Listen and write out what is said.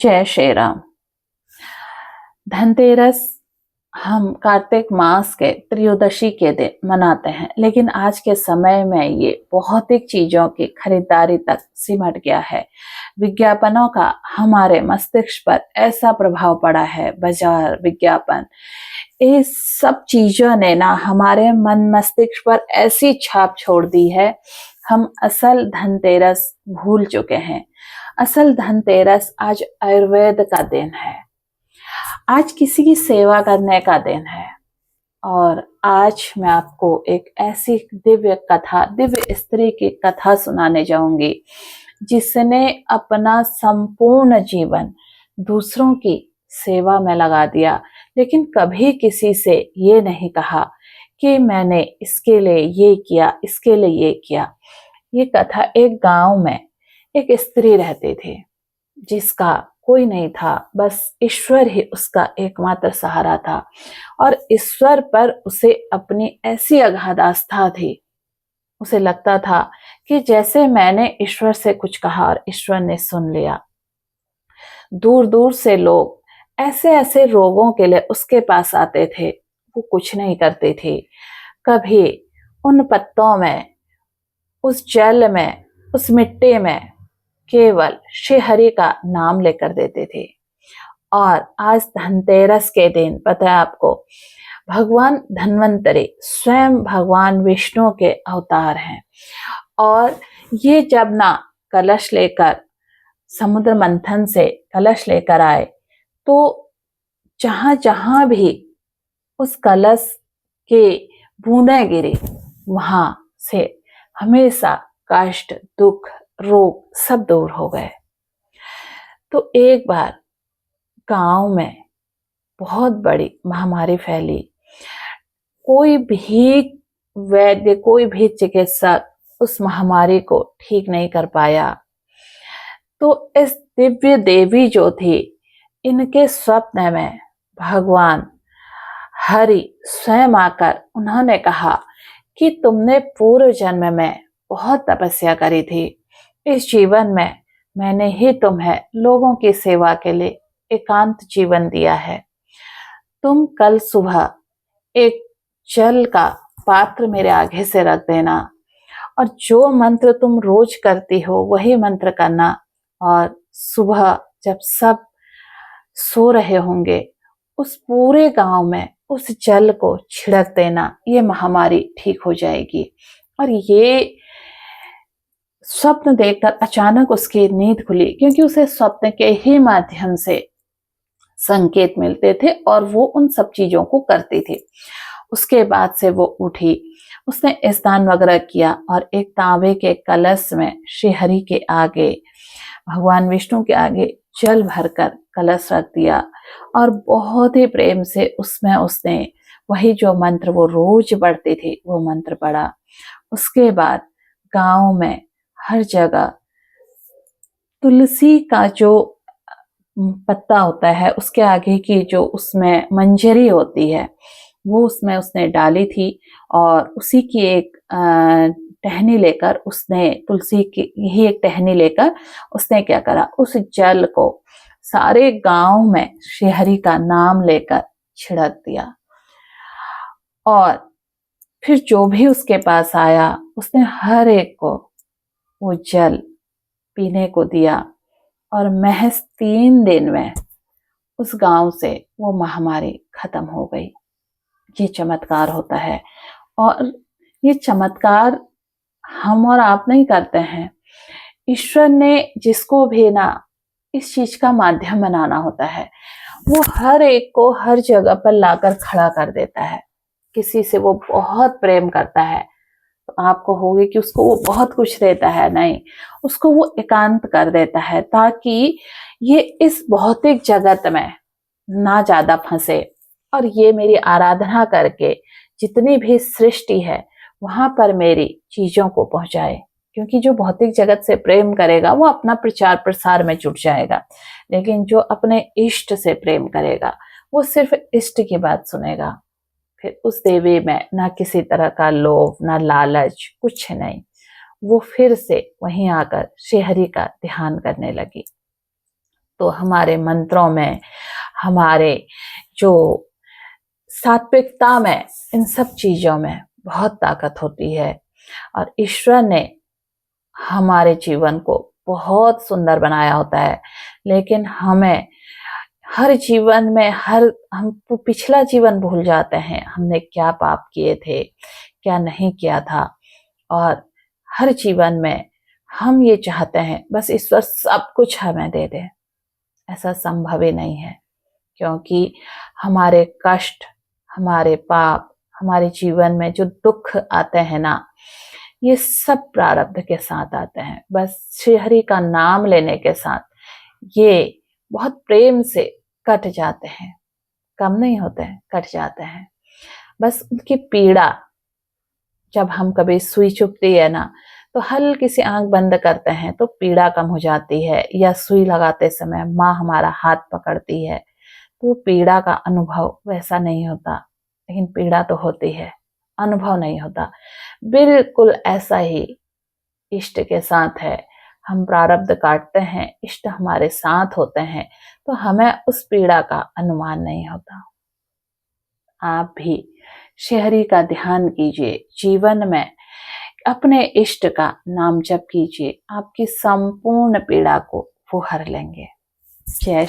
जय श्री राम। धनतेरस हम कार्तिक मास के त्रयोदशी के दिन मनाते हैं, लेकिन आज के समय में ये भौतिक चीजों की खरीदारी तक सिमट गया है। विज्ञापनों का हमारे मस्तिष्क पर ऐसा प्रभाव पड़ा है, बाजार, विज्ञापन, इस सब चीजों ने ना हमारे मन मस्तिष्क पर ऐसी छाप छोड़ दी है, हम असल धनतेरस भूल चुके हैं। असल धनतेरस आज आयुर्वेद का दिन है, आज किसी की सेवा करने का दिन है। और आज मैं आपको एक ऐसी दिव्य कथा, दिव्य स्त्री की कथा सुनाने जाऊंगी जिसने अपना संपूर्ण जीवन दूसरों की सेवा में लगा दिया, लेकिन कभी किसी से ये नहीं कहा कि मैंने इसके लिए ये किया, इसके लिए ये किया। ये कथा एक गांव में एक स्त्री रहती थी जिसका कोई नहीं था, बस ईश्वर ही उसका एकमात्र सहारा था। और ईश्वर पर उसे अपनी ऐसी अगाध आस्था थी, उसे लगता था कि जैसे मैंने ईश्वर से कुछ कहा और ईश्वर ने सुन लिया। दूर दूर से लोग ऐसे ऐसे रोगों के लिए उसके पास आते थे, वो कुछ नहीं करती थी। कभी उन पत्तों में, उस जल में, उस मिट्टी में केवल श्री हरि का नाम लेकर देते थे। और आज धनतेरस के दिन पता है आपको, भगवान धन्वंतरी स्वयं भगवान विष्णु के अवतार हैं। और ये जब ना कलश लेकर समुद्र मंथन से कलश लेकर आए, तो जहां जहां भी उस कलश के बूंदें गिरी, वहां से हमेशा कष्ट, दुख, रोग सब दूर हो गए। तो एक बार गांव में बहुत बड़ी महामारी फैली। कोई भी वैद्य, कोई भी चिकित्सक उस महामारी को ठीक नहीं कर पाया। तो इस दिव्य देवी जो थी, इनके स्वप्न में भगवान हरि स्वयं आकर उन्होंने कहा कि तुमने पूर्व जन्म में बहुत तपस्या करी थी, इस जीवन में मैंने ही तुम्हें लोगों की सेवा के लिए एकांत जीवन दिया है। तुम कल सुबह एक जल का पात्र मेरे आगे से रख देना, और जो मंत्र तुम रोज करती हो वही मंत्र करना, और सुबह जब सब सो रहे होंगे उस पूरे गांव में उस जल को छिड़क देना, ये महामारी ठीक हो जाएगी। और ये स्वप्न देखकर अचानक उसकी नींद खुली, क्योंकि उसे स्वप्न के ही माध्यम से संकेत मिलते थे और वो उन सब चीजों को करती थी। उसके बाद से वो उठी, उसने स्नान वगैरह किया और एक तांबे के कलश में श्री हरि के आगे, भगवान विष्णु के आगे जल भरकर कलश रख दिया, और बहुत ही प्रेम से उसमें उसने वही जो मंत्र वो रोज पढ़ती थी वो मंत्र पढ़ा। उसके बाद गांव में हर जगह तुलसी का जो पत्ता होता है, उसके आगे की जो उसमें मंजरी होती है, वो उसमें उसने डाली थी। और उसी की एक टहनी लेकर उसने, तुलसी की ही एक टहनी लेकर उसने क्या करा, उस जल को सारे गांव में श्री हरि का नाम लेकर छिड़क दिया। और फिर जो भी उसके पास आया उसने हर एक को वो जल पीने को दिया, और महज 3 दिन में उस गांव से वो महामारी खत्म हो गई। ये चमत्कार होता है, और ये चमत्कार हम और आप नहीं करते हैं। ईश्वर ने जिसको भी ना इस चीज का माध्यम बनाना होता है, वो हर एक को हर जगह पर लाकर खड़ा कर देता है। किसी से वो बहुत प्रेम करता है तो आपको होगी कि उसको वो बहुत कुछ देता है, नहीं, उसको वो एकांत कर देता है ताकि ये इस भौतिक जगत में ना ज्यादा फंसे, और ये मेरी आराधना करके जितनी भी सृष्टि है वहां पर मेरी चीजों को पहुंचाए। क्योंकि जो भौतिक जगत से प्रेम करेगा वो अपना प्रचार प्रसार में जुट जाएगा, लेकिन जो अपने इष्ट से प्रेम करेगा वो सिर्फ इष्ट की बात सुनेगा। फिर उस देवी में ना किसी तरह का लोभ, ना लालच, कुछ नहीं। वो फिर से वहीं आकर श्री हरि का ध्यान करने लगी। तो हमारे मंत्रों में, हमारे जो सात्विकता में, इन सब चीजों में बहुत ताकत होती है। और ईश्वर ने हमारे जीवन को बहुत सुंदर बनाया होता है, लेकिन हमें हर जीवन में हम पिछला जीवन भूल जाते हैं, हमने क्या पाप किए थे, क्या नहीं किया था। और हर जीवन में हम ये चाहते हैं बस ईश्वर सब कुछ हमें दे दे। ऐसा संभव ही नहीं है, क्योंकि हमारे कष्ट, हमारे पाप, हमारे जीवन में जो दुख आते हैं ना, ये सब प्रारब्ध के साथ आते हैं। बस श्री हरि का नाम लेने के साथ ये बहुत प्रेम से कट जाते हैं, कम नहीं होते हैं, कट जाते हैं। बस उनकी पीड़ा, जब हम कभी सुई चुभती है ना, तो हल्की सी आंख बंद करते हैं तो पीड़ा कम हो जाती है, या सुई लगाते समय माँ हमारा हाथ पकड़ती है तो पीड़ा का अनुभव वैसा नहीं होता, लेकिन पीड़ा तो होती है, अनुभव नहीं होता। बिल्कुल ऐसा ही इष्ट के साथ है। हम प्रारब्ध काटते हैं, इष्ट हमारे साथ होते हैं, तो हमें उस पीड़ा का अनुमान नहीं होता। आप भी श्री हरि का ध्यान कीजिए, जीवन में अपने इष्ट का नाम जप कीजिए, आपकी संपूर्ण पीड़ा को वो हर लेंगे। जय